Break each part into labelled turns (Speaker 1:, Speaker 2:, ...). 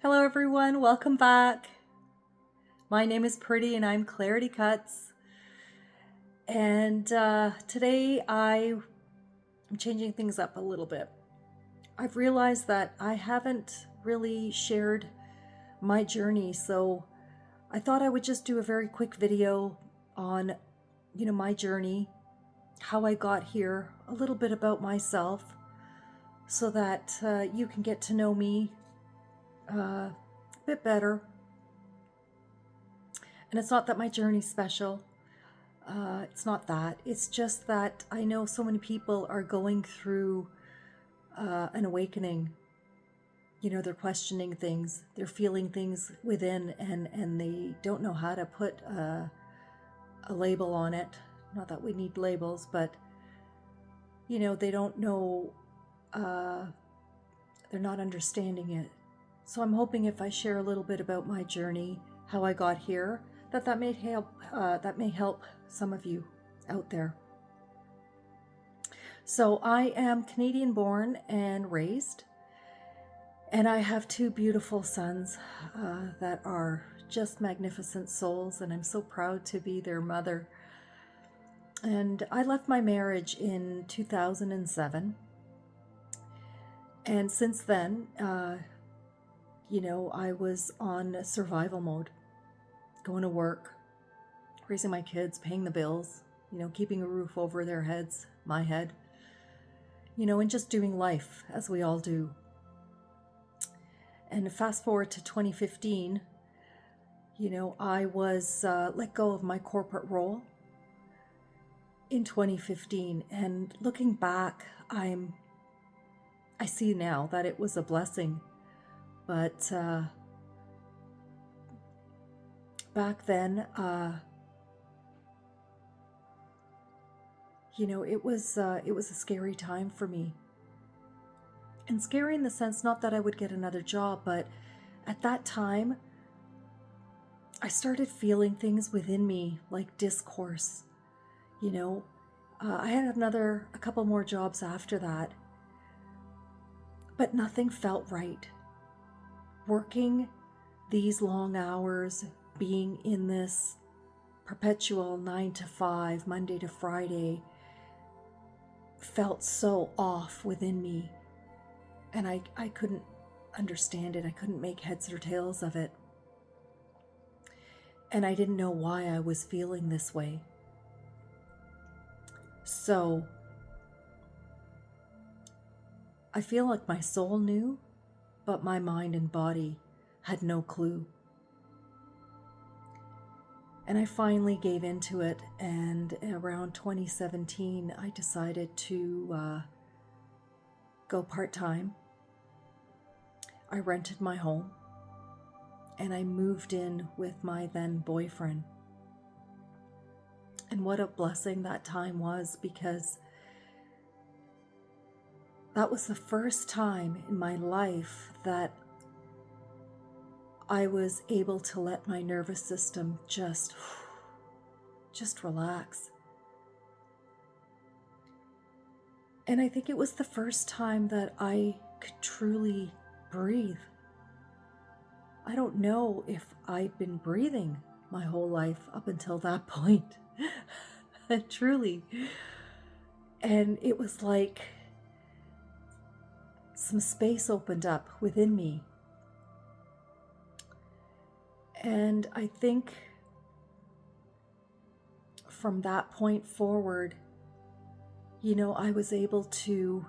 Speaker 1: Hello everyone, welcome back. My name is Pretty and I'm Clarity Cuts. And today I'm changing things up a little bit. I've realized that I haven't really shared my journey, so I thought I would just do a very quick video on, my journey, how I got here, a little bit about myself, so that you can get to know me a bit better. And it's not that my journey's special. It's not that. It's just that I know so many people are going through an awakening. They're questioning things. They're feeling things within, and they don't know how to put a label on it. Not that we need labels, but, they don't know, they're not understanding it. So I'm hoping if I share a little bit about my journey, how I got here, that may help some of you out there. So I am Canadian born and raised, and I have two beautiful sons that are just magnificent souls, and I'm so proud to be their mother. And I left my marriage in 2007, and since then, I was on survival mode. Going to work, raising my kids, paying the bills, keeping a roof over their heads, my head, and just doing life as we all do. And fast forward to 2015, I was let go of my corporate role in 2015. And looking back, I see now that it was a blessing. But back then, it was a scary time for me. And scary in the sense, not that I would get another job, but at that time, I started feeling things within me like discourse. I had a couple more jobs after that, but nothing felt right. Working these long hours, being in this perpetual 9 to 5, Monday to Friday, felt so off within me. And I couldn't understand it. I couldn't make heads or tails of it. And I didn't know why I was feeling this way. So I feel like my soul knew, but my mind and body had no clue. And I finally gave into it, and around 2017, I decided to go part-time. I rented my home, and I moved in with my then boyfriend. And what a blessing that time was, because that was the first time in my life that I was able to let my nervous system just relax. And I think it was the first time that I could truly breathe. I don't know if I'd been breathing my whole life up until that point. Truly. And it was like some space opened up within me. And I think from that point forward, I was able to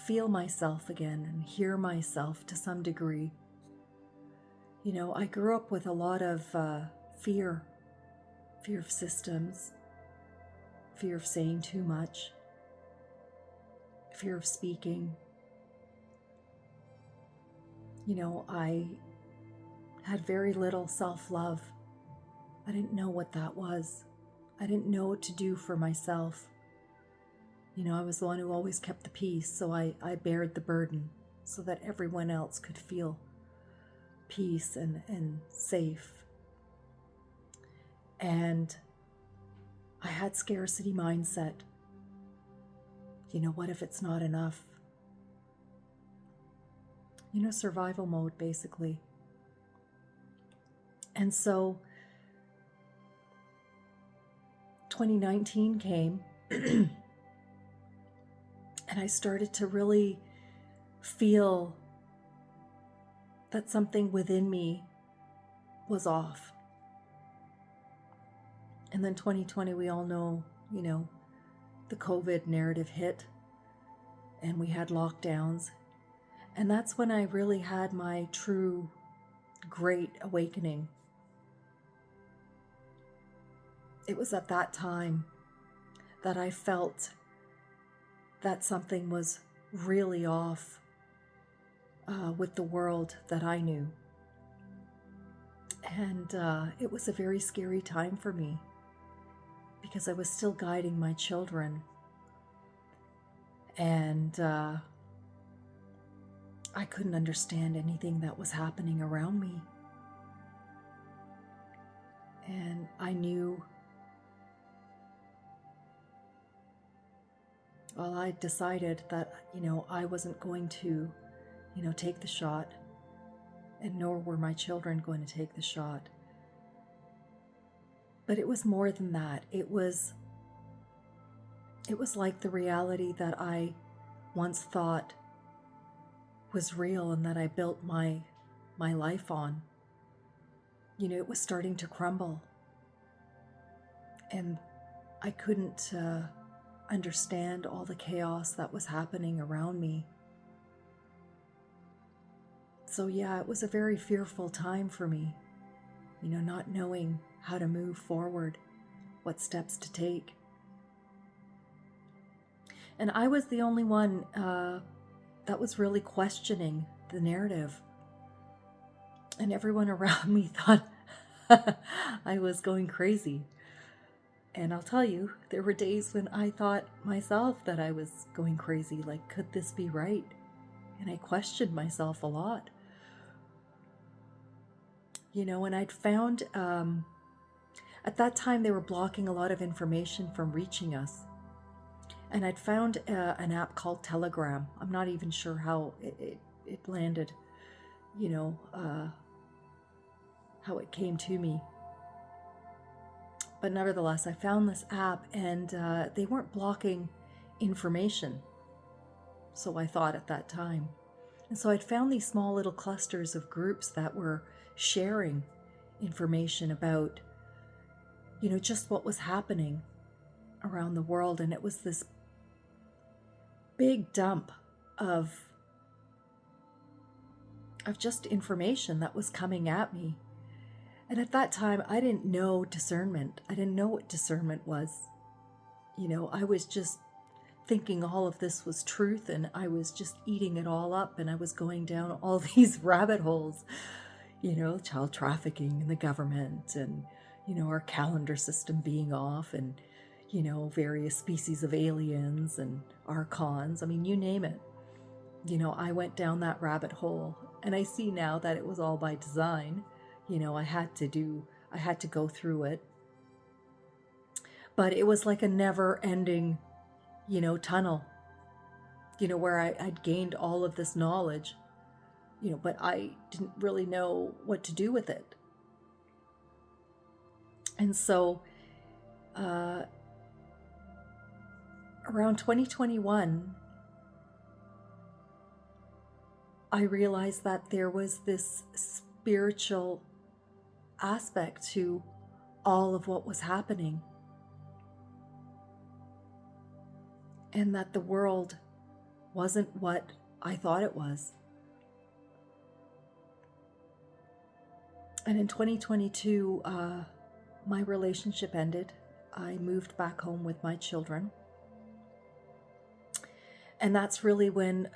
Speaker 1: feel myself again and hear myself to some degree. I grew up with a lot of fear of systems, fear of saying too much, fear of speaking. I had very little self-love. I didn't know what that was. I didn't know what to do for myself. I was the one who always kept the peace, so I bared the burden so that everyone else could feel peace and safe. And I had scarcity mindset. What if it's not enough? survival mode, basically. And so 2019 came, and I started to really feel that something within me was off. And then 2020, we all know, the COVID narrative hit, and we had lockdowns. And that's when I really had my true great awakening. It was at that time that I felt that something was really off with the world that I knew. And it was a very scary time for me because I was still guiding my children. And I couldn't understand anything that was happening around me. And I knew, well, I decided that, I wasn't going to, take the shot, and nor were my children going to take the shot. But it was more than that. It was like the reality that I once thought was real and that I built my life on. It was starting to crumble. And I couldn't understand all the chaos that was happening around me. So yeah, it was a very fearful time for me, not knowing how to move forward, what steps to take. And I was the only one that was really questioning the narrative. And everyone around me thought I was going crazy. And I'll tell you, there were days when I thought myself that I was going crazy. Like, could this be right? And I questioned myself a lot. And I'd found, at that time, they were blocking a lot of information from reaching us. And I'd found an app called Telegram. I'm not even sure how it landed, how it came to me. But nevertheless, I found this app, and they weren't blocking information. So I thought at that time. And so I'd found these small little clusters of groups that were sharing information about, just what was happening around the world. And it was this big dump of just information that was coming at me. And at that time, I didn't know discernment. I didn't know what discernment was. I was just thinking all of this was truth, and I was just eating it all up, and I was going down all these rabbit holes, child trafficking and the government, and, our calendar system being off, and, various species of aliens and archons. I mean, you name it. I went down that rabbit hole, and I see now that it was all by design. I had to go through it. But it was like a never-ending, tunnel, where I'd gained all of this knowledge, but I didn't really know what to do with it. And so around 2021, I realized that there was this spiritual aspect to all of what was happening, and that the world wasn't what I thought it was. And in 2022, my relationship ended. I moved back home with my children. And that's really when,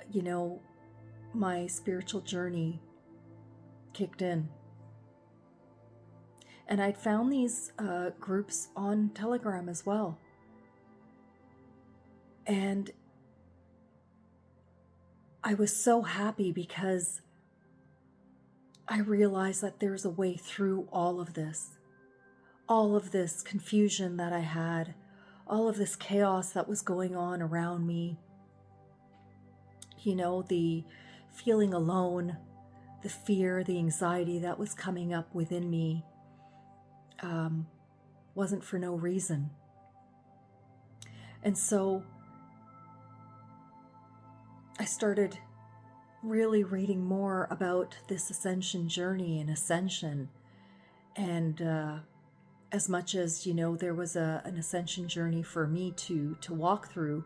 Speaker 1: my spiritual journey kicked in. And I'd found these groups on Telegram as well. And I was so happy because I realized that there's a way through all of this confusion that I had, all of this chaos that was going on around me. The feeling alone, the fear, the anxiety that was coming up within me wasn't for no reason. And so I started really reading more about this ascension journey and ascension. And as much as, there was an ascension journey for me to walk through,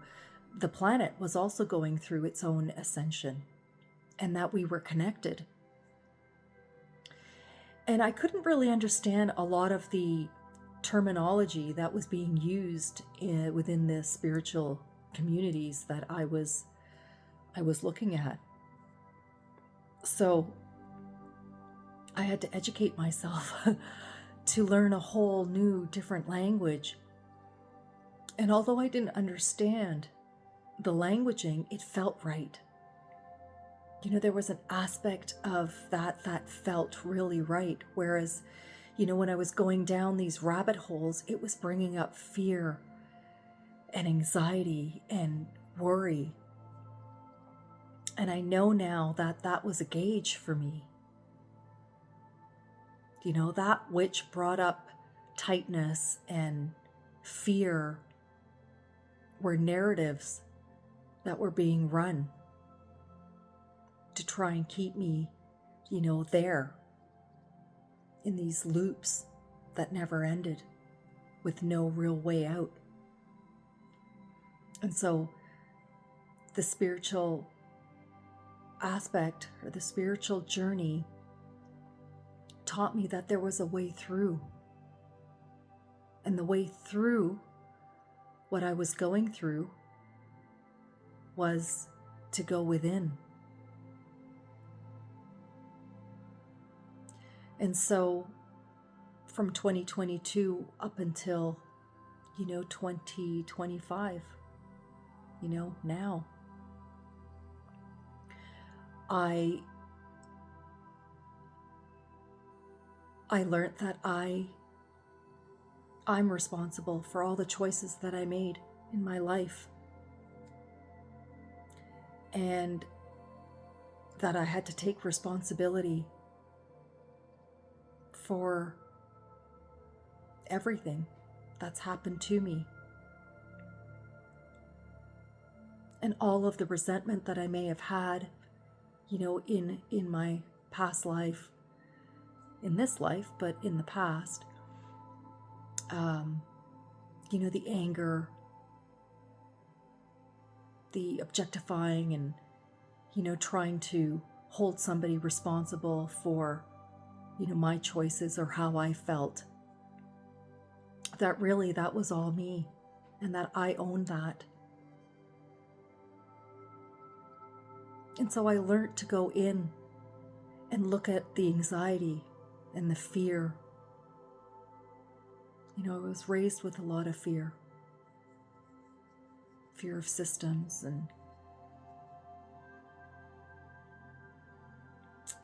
Speaker 1: the planet was also going through its own ascension, and that we were connected. And I couldn't really understand a lot of the terminology that was being used within the spiritual communities that I was looking at. So I had to educate myself to learn a whole new, different language. And although I didn't understand the languaging, it felt right. There was an aspect of that felt really right. Whereas, when I was going down these rabbit holes, it was bringing up fear and anxiety and worry. And I know now that that was a gauge for me. That which brought up tightness and fear were narratives that were being run to try and keep me, there in these loops that never ended with no real way out. And so the spiritual aspect, or the spiritual journey, taught me that there was a way through. And the way through what I was going through was to go within. And so from 2022 up until, 2025, now, I learned that I'm responsible for all the choices that I made in my life, and that I had to take responsibility for everything that's happened to me, and all of the resentment that I may have had, in my past life, in this life, but in the past, the anger, the objectifying, and, trying to hold somebody responsible for, my choices or how I felt. That was all me, and that I owned that. And so I learned to go in and look at the anxiety and the fear. I was raised with a lot of fear. Fear of systems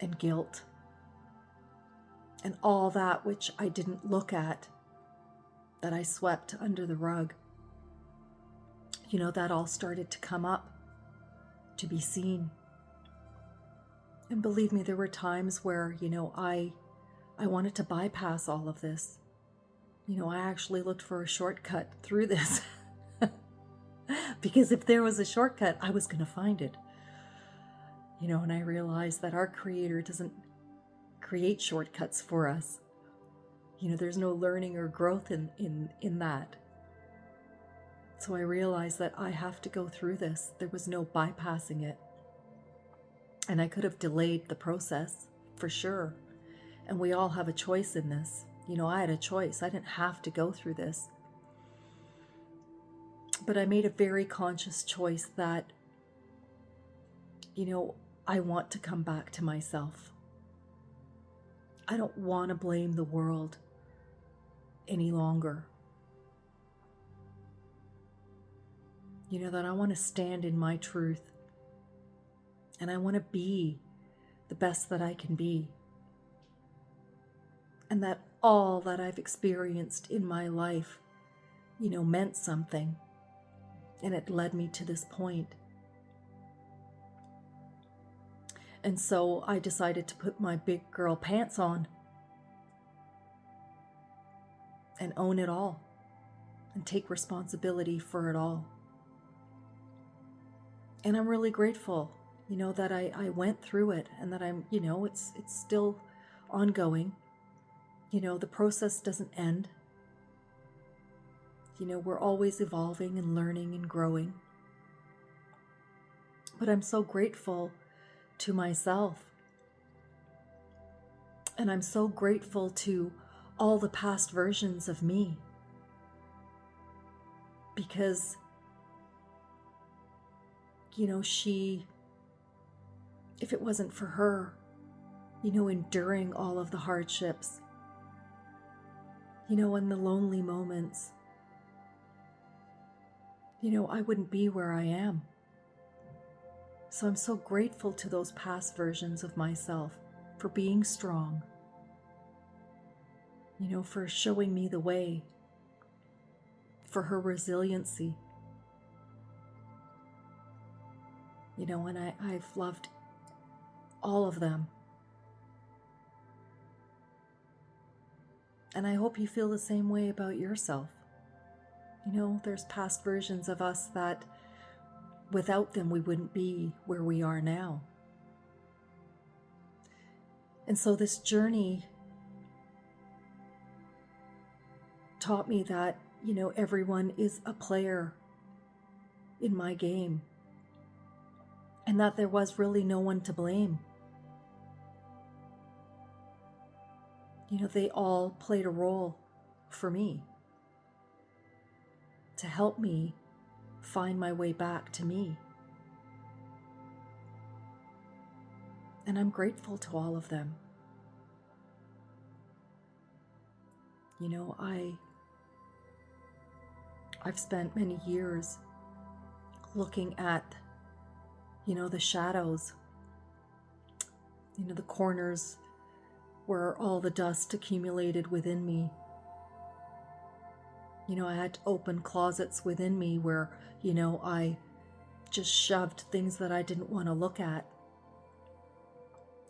Speaker 1: and guilt. And all that which I didn't look at, that I swept under the rug. That all started to come up, to be seen. And believe me, there were times where, I wanted to bypass all of this. I actually looked for a shortcut through this. Because if there was a shortcut, I was going to find it. And I realized that our Creator doesn't create shortcuts for us. There's no learning or growth in that. So I realized that I have to go through this. There was no bypassing it. And I could have delayed the process, for sure. And we all have a choice in this. I had a choice. I didn't have to go through this. But I made a very conscious choice that, I want to come back to myself. I don't want to blame the world any longer. That I want to stand in my truth. And I want to be the best that I can be. And that all that I've experienced in my life, meant something. And it led me to this point. And so I decided to put my big girl pants on and own it all and take responsibility for it all. And I'm really grateful, that I went through it, and that I'm, it's still ongoing. The process doesn't end. We're always evolving and learning and growing. But I'm so grateful to myself. And I'm so grateful to all the past versions of me. Because, if it wasn't for her, enduring all of the hardships, and the lonely moments, I wouldn't be where I am. So I'm so grateful to those past versions of myself for being strong, for showing me the way, for her resiliency. And I've loved all of them. And I hope you feel the same way about yourself. There's past versions of us that without them we wouldn't be where we are now. And so this journey taught me that, everyone is a player in my game, and that there was really no one to blame. They all played a role for me to help me find my way back to me. And I'm grateful to all of them. I've spent many years looking at, the shadows, the corners where all the dust accumulated within me. I had to open closets within me where, I just shoved things that I didn't want to look at.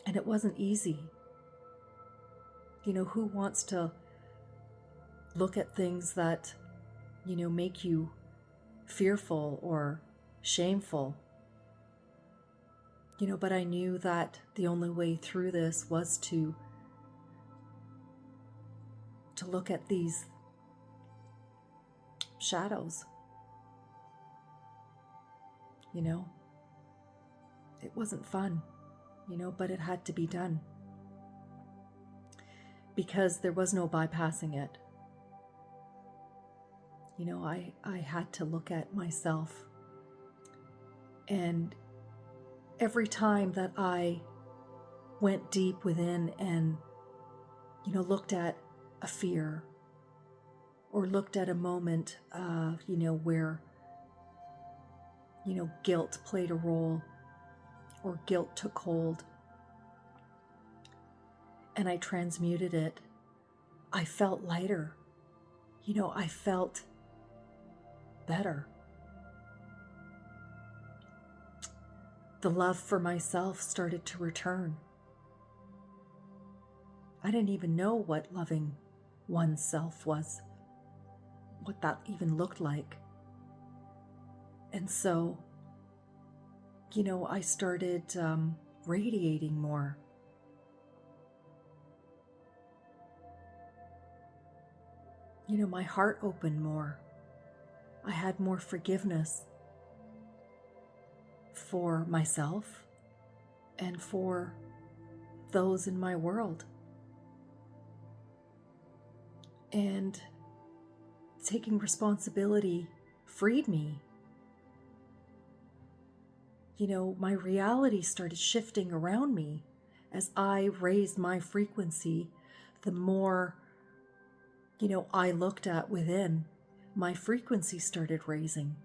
Speaker 1: And it wasn't easy. Who wants to look at things that, make you fearful or shameful? But I knew that the only way through this was to look at these shadows. It wasn't fun, but it had to be done. Because there was no bypassing it. I had to look at myself. And every time that I went deep within and, looked at a fear, or looked at a moment, where, guilt played a role, or guilt took hold, and I transmuted it, I felt lighter. I felt better. The love for myself started to return. I didn't even know what loving oneself was, what that even looked like. And so, I started radiating more. My heart opened more. I had more forgiveness for myself and for those in my world. And taking responsibility freed me. My reality started shifting around me as I raised my frequency. The more, I looked at within, my frequency started raising.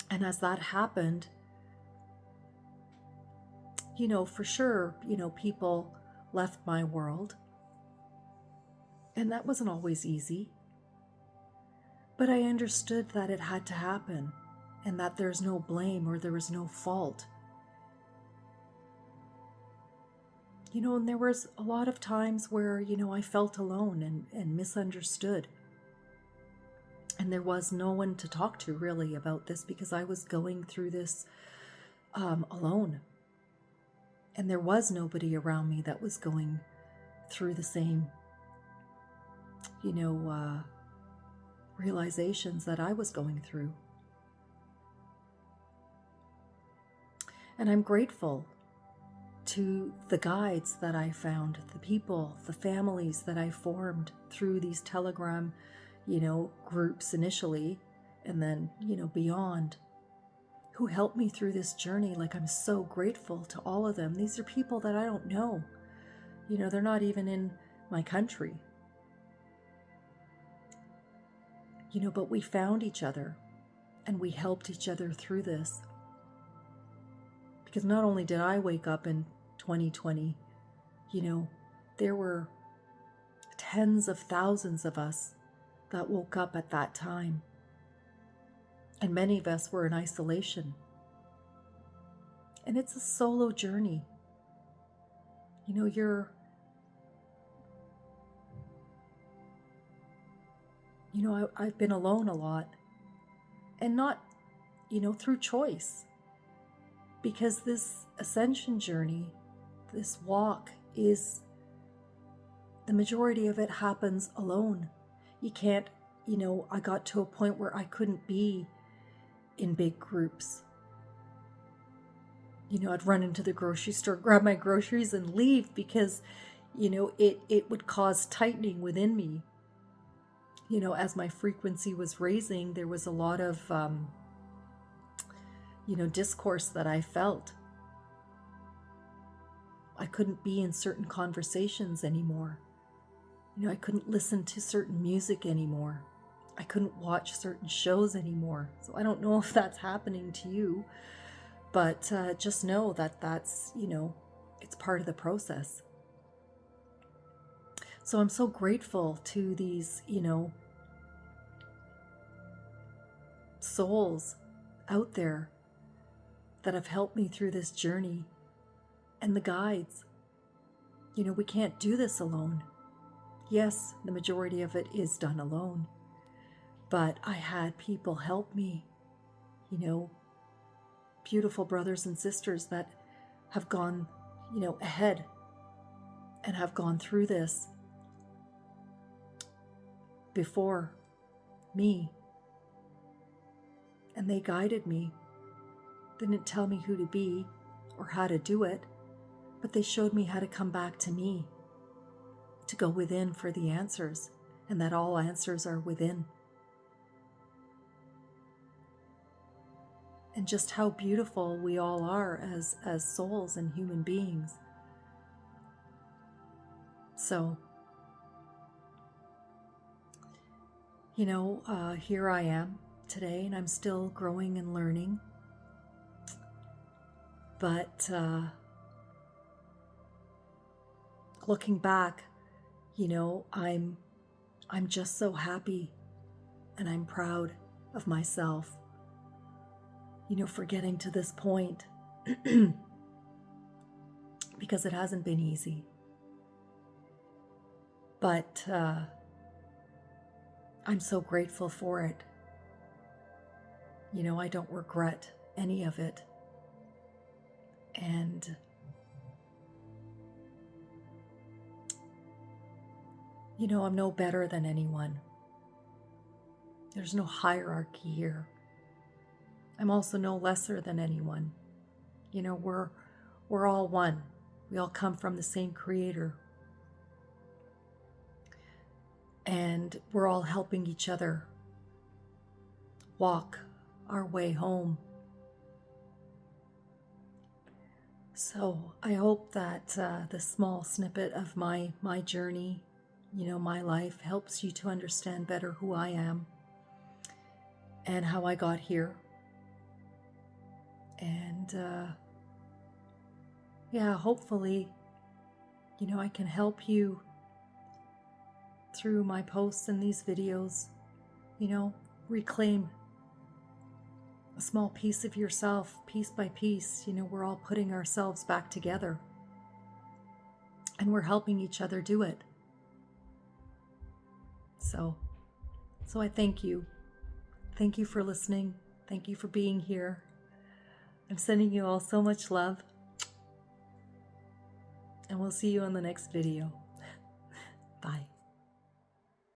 Speaker 1: And as that happened, for sure, people left my world. And that wasn't always easy. But I understood that it had to happen, and that there's no blame or there was no fault. And there was a lot of times where, I felt alone and misunderstood. And there was no one to talk to really about this because I was going through this alone. And there was nobody around me that was going through the same, realizations that I was going through. And I'm grateful to the guides that I found, the people, the families that I formed through these Telegram, groups initially, and then, beyond, who helped me through this journey. Like, I'm so grateful to all of them. These are people that I don't know. They're not even in my country. But we found each other and we helped each other through this. Because not only did I wake up in 2020, there were tens of thousands of us that woke up at that time. And many of us were in isolation. And it's a solo journey. I've been alone a lot. And not, through choice. Because this ascension journey, this walk, is, the majority of it happens alone. You can't, I got to a point where I couldn't be in big groups. I'd run into the grocery store, grab my groceries and leave because, it would cause tightening within me. As my frequency was raising, there was a lot of, discourse that I felt. I couldn't be in certain conversations anymore. I couldn't listen to certain music anymore. I couldn't watch certain shows anymore. So I don't know if that's happening to you, but just know that that's, it's part of the process. So I'm so grateful to these, souls out there that have helped me through this journey, and the guides. We can't do this alone. Yes, the majority of it is done alone, but I had people help me, beautiful brothers and sisters that have gone, ahead and have gone through this before me. And they guided me. They didn't tell me who to be or how to do it, but they showed me how to come back to me, to go within for the answers, and that all answers are within. And just how beautiful we all are as souls and human beings. So, here I am today, and I'm still growing and learning. But looking back, I'm just so happy, and I'm proud of myself, for getting to this point, because it hasn't been easy. But I'm so grateful for it. I don't regret any of it. And I'm no better than anyone. There's no hierarchy here. I'm also no lesser than anyone. We're all one. We all come from the same Creator. And we're all helping each other walk our way home. So I hope that this small snippet of my journey, my life, helps you to understand better who I am and how I got here. And hopefully, I can help you through my posts and these videos, reclaim a small piece of yourself, piece by piece. We're all putting ourselves back together. and we're helping each other do it. So I thank you. Thank you for listening. Thank you for being here. I'm sending you all so much love. And we'll see you on the next video. Bye.